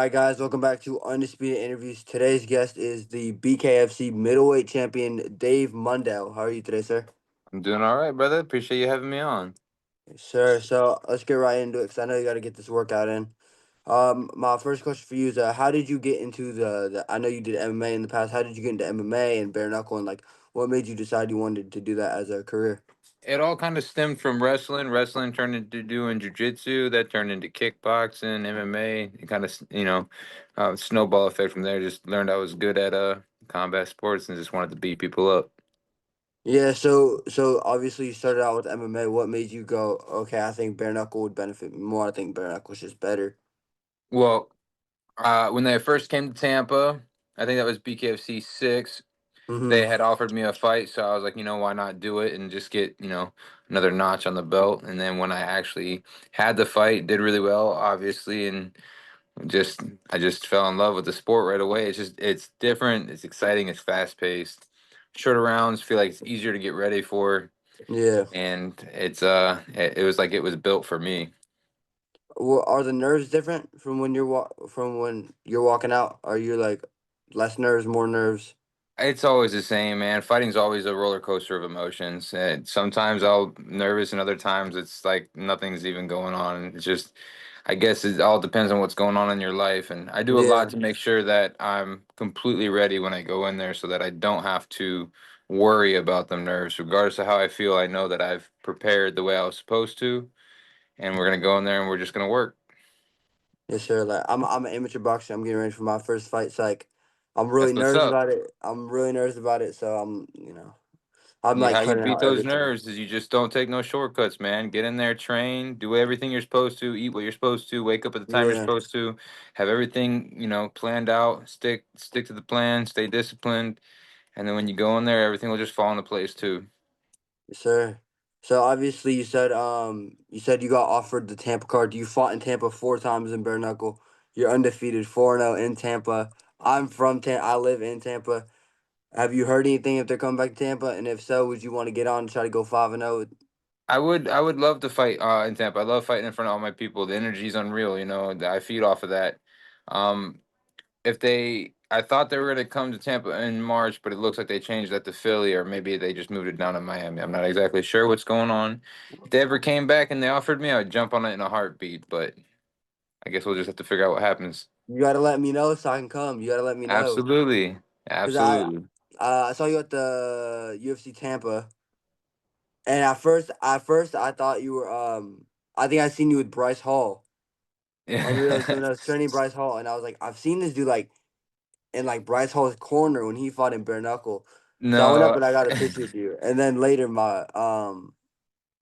right, guys, welcome back to Undisputed Interviews. Today's guest is the BKFC middleweight champion, Dave Mundell. How are you today, sir? I'm doing all right, brother. Appreciate you having me on. Yes, sir. So let's get right into it because I know you got to get this workout in. My first question for you is, how did you get into the? I know you did MMA in the past. How did you get into MMA and bare knuckle, and like, what made you decide you wanted to do that as a career? It all kind of stemmed from wrestling. Wrestling turned into doing jujitsu. That turned into kickboxing, MMA. It kind of, snowball effect from there. Just learned I was good at combat sports and just wanted to beat people up. Yeah. So obviously you started out with MMA. What made you go? Okay, I think bare knuckle would benefit me more. I think bare knuckle is just better. Well, when they first came to Tampa, I think that was BKFC 6. Mm-hmm. They had offered me a fight, so I was like, why not do it and just get, another notch on the belt. And then when I actually had the fight, did really well, obviously, and just I just fell in love with the sport right away. It's different, it's exciting, it's fast paced. Shorter rounds feel like it's easier to get ready for, Yeah. and it was like it was built for me. Well, are the nerves different from when from when you're walking out? Are you like less nerves, more nerves? It's always the same, man. Fighting's always a roller coaster of emotions. And sometimes I'll nervous, and other times it's like nothing's even going on. It's just, I guess it all depends on what's going on in your life. And I do a lot Yeah, to make sure that I'm completely ready when I go in there, so that I don't have to worry about them nerves. Regardless of how I feel, I know that I've prepared the way I was supposed to, and we're gonna go in there and we're just gonna work. yes, sir. Like I'm an amateur boxer. I'm getting ready for my first fight. So like, I'm really That's what's nervous up. about it. I'm really nervous about it. So I'm Yeah, like how you putting beat out those everything. nerves is you just don't take no shortcuts, man. Get in there, train, do everything you're supposed to, eat what you're supposed to, wake up at the time you're Yeah, supposed to, have everything, planned out, stick to the plan, stay disciplined, and then when you go in there, everything will just fall into place too. yes, sir. So obviously you said you got offered the Tampa card. You fought in Tampa 4 times in bare knuckle. You're undefeated 4-0 in Tampa. I'm from Tampa. I live in Tampa. Have you heard anything if they're coming back to Tampa? And if so, would you want to get on and try to go 5-0? I would love to fight in Tampa. I love fighting in front of all my people. The energy's unreal, I feed off of that. Um if they I thought they were going to come to Tampa in March, but it looks like they changed that to Philly, or maybe they just moved it down to Miami. I'm not exactly sure what's going on. If they ever came back and they offered me, I would jump on it in a heartbeat, but I guess we'll just have to figure out what happens. You gotta let me know so I can come. You gotta let me know Absolutely. because Absolutely. I saw you at the UFC Tampa, and at first I thought you were I think I seen you with Bryce Hall when I was training Bryce Hall, and I was like, I've seen this dude like in like Bryce Hall's corner when he fought in bare knuckle. So I went up No. and I got a picture with you, and then later my I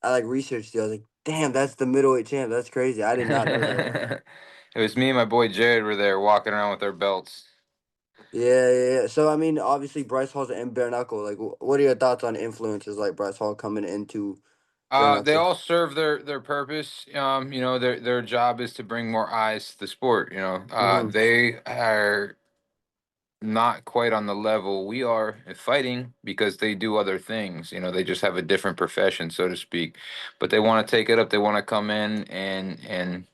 like researched you. I was like, damn, that's the middleweight champ. That's crazy. I did not know that. It was me and my boy Jared were there walking around with our belts. Yeah, yeah, yeah. So I mean, obviously Bryce Hall's in bare knuckle. Like, what are your thoughts on influences like Bryce Hall coming into bare They knuckle? all serve their purpose. Their job is to bring more eyes to the sport. Mm-hmm. They are not quite on the level we are in fighting because they do other things. They just have a different profession, so to speak. But they want to take it up. They want to come in and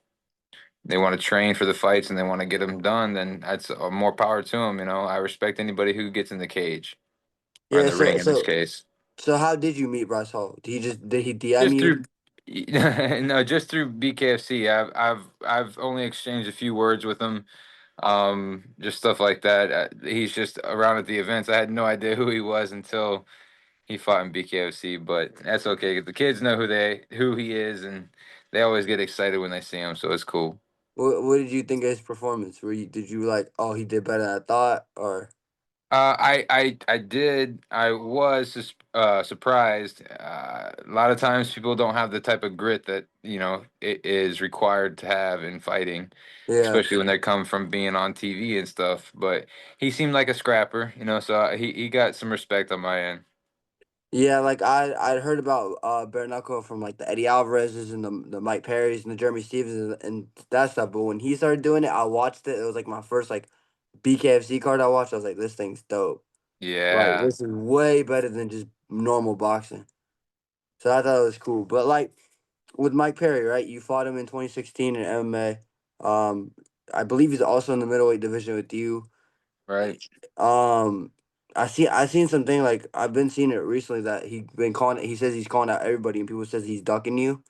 they want to train for the fights and they want to get them done. Then that's more power to them. I respect anybody who gets in the cage or in Yeah. the ring in this case. So how did you meet Bryce Hall? Did he DM Just you? through no, just through BKFC. I've only exchanged a few words with him. Just stuff like that. He's just around at the events. I had no idea who he was until he fought in BKFC, but that's okay. The kids know who he is, and they always get excited when they see him, so it's cool. What did you think of his performance? Did you like? Oh, he did better than I thought, or I did. I was surprised. A lot of times people don't have the type of grit that it is required to have in fighting, yeah. especially when they come from being on TV and stuff. But he seemed like a scrapper, so he got some respect on my end. Yeah, like I'd heard about bare knuckle from like the Eddie Alvarez's and the Mike Perry's and the Jeremy Stevens and that stuff. But when he started doing it, I watched it. It was like my first like BKFC card I watched. I was like, this thing's dope. Like Yeah. this is way better than just normal boxing. So I thought it was cool. But like with Mike Perry, right? You fought him in 2016 in MMA. I believe he's also in the middleweight division with you. right? Um, I seen something like I've been seeing it recently that he says he's calling out everybody and people says he's ducking you.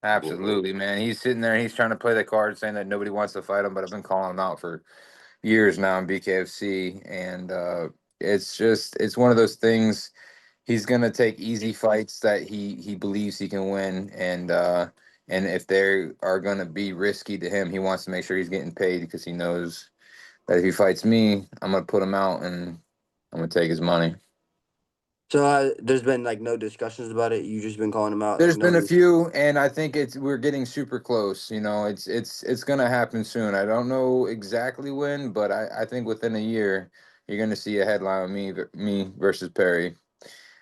Absolutely, man. He's sitting there. He's trying to play the card, saying that nobody wants to fight him. But I've been calling him out for years now in BKFC, and it's one of those things. He's gonna take easy fights that he believes he can win, and if they are gonna be risky to him, he wants to make sure he's getting paid because he knows that if he fights me, I'm gonna put him out and I'm gonna take his money. So there's been like no discussions about it. You just been calling him out, like There's no. been a few, and I think we're getting super close. You know, it's gonna happen soon. I don't know exactly when, but I think within a year you're gonna see a headline of me versus Perry.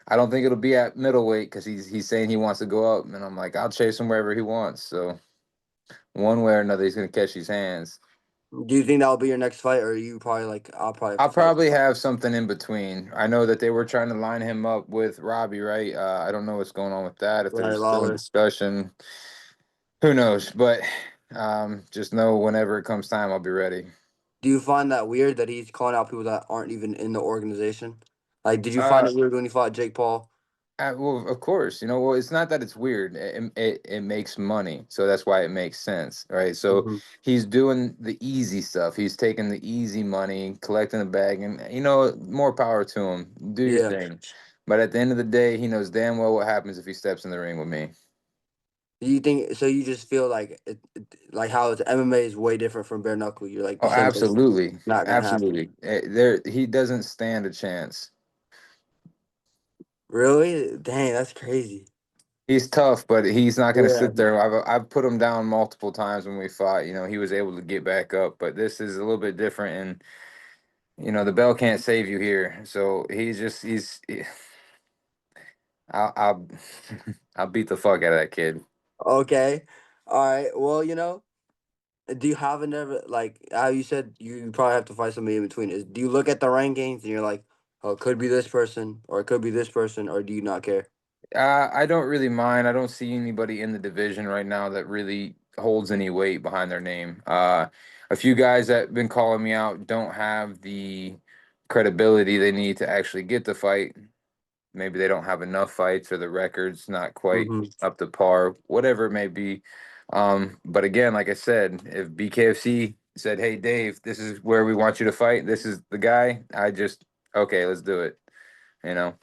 I don't think it'll be at middleweight because he's saying he wants to go up, and I'm like, I'll chase him wherever he wants. So one way or another, he's gonna catch these hands. Do you think that'll be your next fight, or are you probably like I'll probably have I'll to fight probably have something in between. I know that they were trying to line him up with Robbie, right? I don't know what's going on with that. If Riley there's still a Lawler? discussion, who knows? But just know whenever it comes time, I'll be ready. Do you find that weird that he's calling out people that aren't even in the organization? Like, did you find Uh, it weird when you fought Jake Paul? well, of course, you know. Well, it's not that it's weird. It makes money, so that's why it makes sense, right? So Hmm. he's doing the easy stuff. He's taking the easy money, collecting the bag, and more power to him. Do your Yeah. thing. But at the end of the day, he knows damn well what happens if he steps in the ring with me. Do you think so? You just feel like like how it's MMA is way different from bare knuckle. You're like the Oh, same thing's absolutely, not gonna happen. absolutely. There, he doesn't stand a chance. Really? Dang, that's crazy. He's tough, but he's not going to Yeah. sit there. I've put him down multiple times when we fought. You know, he was able to get back up, but this is a little bit different, and the bell can't save you here. So I'll I'll beat the fuck out of that kid. Okay. All right. Well, do you have a never like how you said you probably have to find somebody in between? Do you look at the rankings and you're like, oh, it could be this person or it could be this person, or do you not care? I don't really mind. I don't see anybody in the division right now that really holds any weight behind their name. A few guys that have been calling me out don't have the credibility they need to actually get the fight. Maybe they don't have enough fights or the record's not quite Hmm. up to par, whatever it may be. But again, like I said, if BKFC said, "Hey Dave, this is where we want you to fight. This is the guy," okay, let's do it. You know,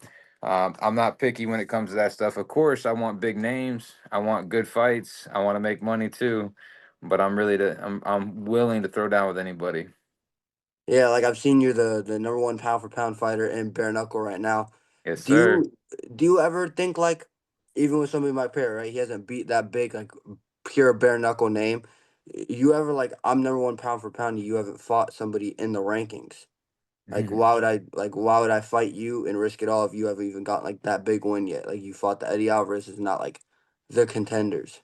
I'm not picky when it comes to that stuff. Of course, I want big names. I want good fights. I want to make money too. But I'm willing to throw down with anybody. Yeah, like I've seen you're the number one pound for pound fighter in bare knuckle right now. Yes, Do sir. you ever think like even with somebody my pair, right? He hasn't beat that big like pure bare knuckle name. You ever like I'm number one pound for pound, you haven't fought somebody in the rankings. Why would I fight you and risk it all if you haven't even got like that big win yet? Like you fought the Eddie Alvarez is not like the contenders.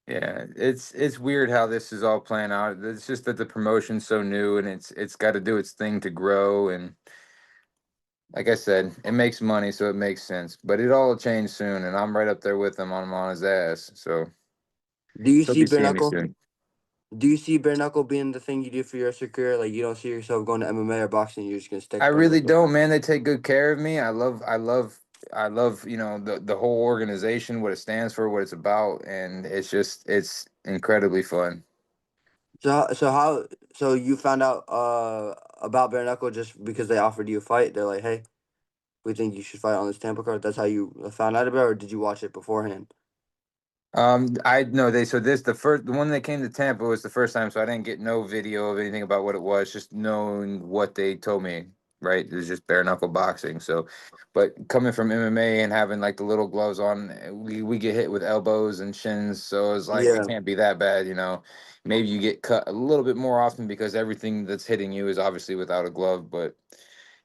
Yeah, it's weird how this is all playing out. It's just that the promotion's so new and it's got to do its thing to grow. And like I said, it makes money, so it makes sense. But it all will change soon, and I'm right up there with him. I'm on his ass, so Do you he'll see be bare seeing me knuckle? soon. Do you see bare knuckle being the thing you do for your rest of your career? Like you don't see yourself going to MMA or boxing, you're just gonna I stick bare really knuckle? don't, man. They take good care of me. I love, the whole organization, what it stands for, what it's about, and it's incredibly fun. So you found out about bare knuckle just because they offered you a fight? They're like, hey, we think you should fight on this Tampa card. That's how you found out about it, or did you watch it beforehand? I know they so this the one that came to Tampa was the first time, so I didn't get no video of anything about what it was, just knowing what they told me, right? It was just bare knuckle boxing. So, but coming from MMA and having like the little gloves on, we get hit with elbows and shins, so it's like it Yeah. can't be that bad. Maybe you get cut a little bit more often because everything that's hitting you is obviously without a glove, but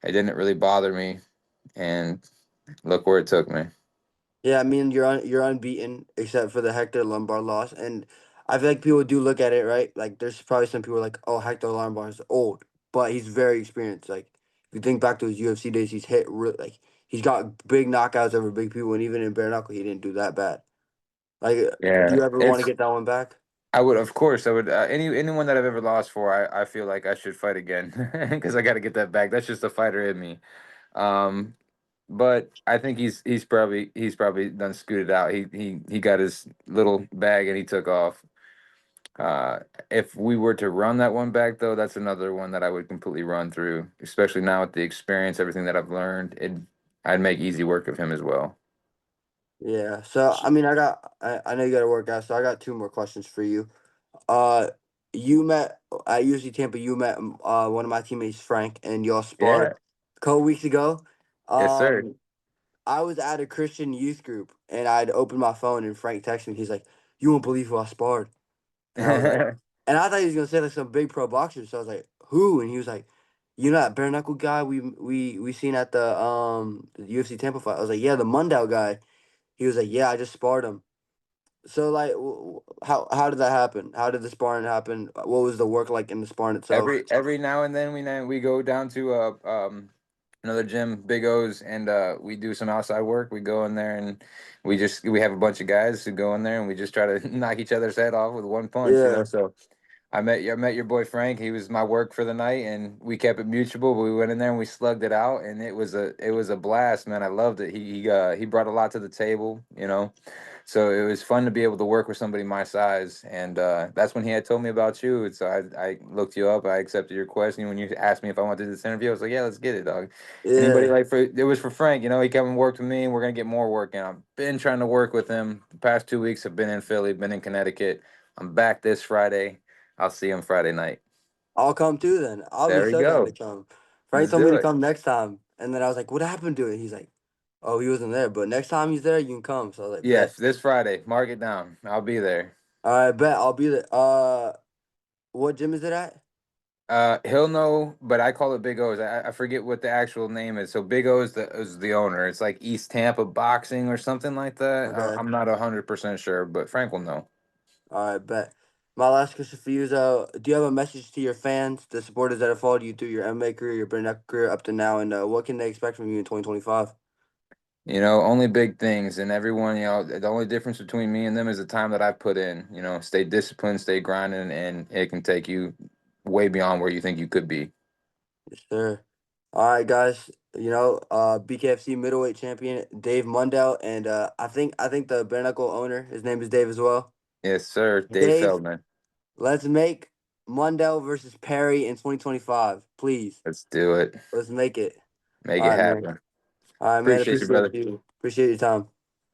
it didn't really bother me, and look where it took me. Yeah, I mean you're unbeaten except for the Hector Lombard loss, and I feel like people do look at it right. Like there's probably some people like, oh, Hector Lombard is old, but he's very experienced. Like if you think back to his UFC days, he's got big knockouts over big people, and even in bare knuckle, he didn't do that bad. Like, do Yeah, you ever want to it's get that one back? I would, of course, I would. Anyone that I've ever lost for, I feel like I should fight again because I got to get that back. That's just the fighter in me. Um, but I think he's probably done scooted out. He got his little bag and he took off. Uh, if we were to run that one back though, that's another one that I would completely run through, especially now with the experience, everything that I've learned. I'd make easy work of him as well. Yeah. So I mean, I know you got to work out, so I got two more questions for you. Uh, you met at UC Tampa. You met one of my teammates, Frank, and y'all Yeah. sparred a couple weeks ago. Yes, sir. Um, I was at a Christian youth group, and I'd opened my phone, and Frank texted me. He's like, "You won't believe who I sparred," and I was like, and I thought he was gonna say like some big pro boxer. So I was like, "Who?" And he was like, "You know that bare knuckle guy we seen at the UFC Tampa fight." I was like, "Yeah, the Mundell guy." He was like, "Yeah, I just sparred him." So like, how did that happen? How did the sparring happen? What was the work like in the sparring itself? Every now and then we go down to another gym, Big O's, and we do some outside work. We go in there and we have a bunch of guys who go in there and we just try to knock each other's head off with one punch, you know. Yeah, So I met your boy Frank. He was my work for the night, and we kept it mutual. But we went in there and we slugged it out, and it was a blast, man. I loved it. He brought a lot to the table, you know. So it was fun to be able to work with somebody my size, and that's when he had told me about you. And so I looked you up. I accepted your question when you asked me if I wanted to do this interview. I was like, yeah, let's get it, dog. Anybody yeah. like for it was for Frank, you know. He came and worked with me, and we're gonna get more work. And I've been trying to work with him. The past 2 weeks have been in Philly, been in Connecticut. I'm back this Friday. I'll see him Friday night. I'll come too then. I'll be There we so down to go. come. Frank Let's told me do to it. come next time, and then I was like, "What happened to it?" He's like, "Oh, he wasn't there, but next time he's there, you can come." So I was like, "Bet." Yes, this Friday. Mark it down. I'll be there. All right, bet I'll be there. What gym is it at? He'll know, but I call it Big O's. I forget what the actual name is. So Big O is the owner. It's like East Tampa Boxing or something like that. Okay. I'm not 100% sure, but Frank will know. All right, bet. My last question for you is, do you have a message to your fans, the supporters that have followed you through your MMA career, your Redneck career up to now, and what can they expect from you in 2025? You know, only big things, and everyone. You know, the only difference between me and them is the time that I've put in. You know, stay disciplined, stay grinding, and it can take you way beyond where you think you could be. Yes, sir. All right, guys. BKFC middleweight champion Dave Mundell, and I think the bare knuckle owner, his name is Dave as well. Yes, sir. Dave Dave, Feldman. let's make Mundell versus Perry in 2025, please. Let's do it. Let's make it. Make All it right, man. happen. All right, man. Appreciate you, Appreciate brother. you. Appreciate your time.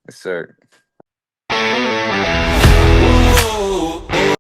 Yes, sir.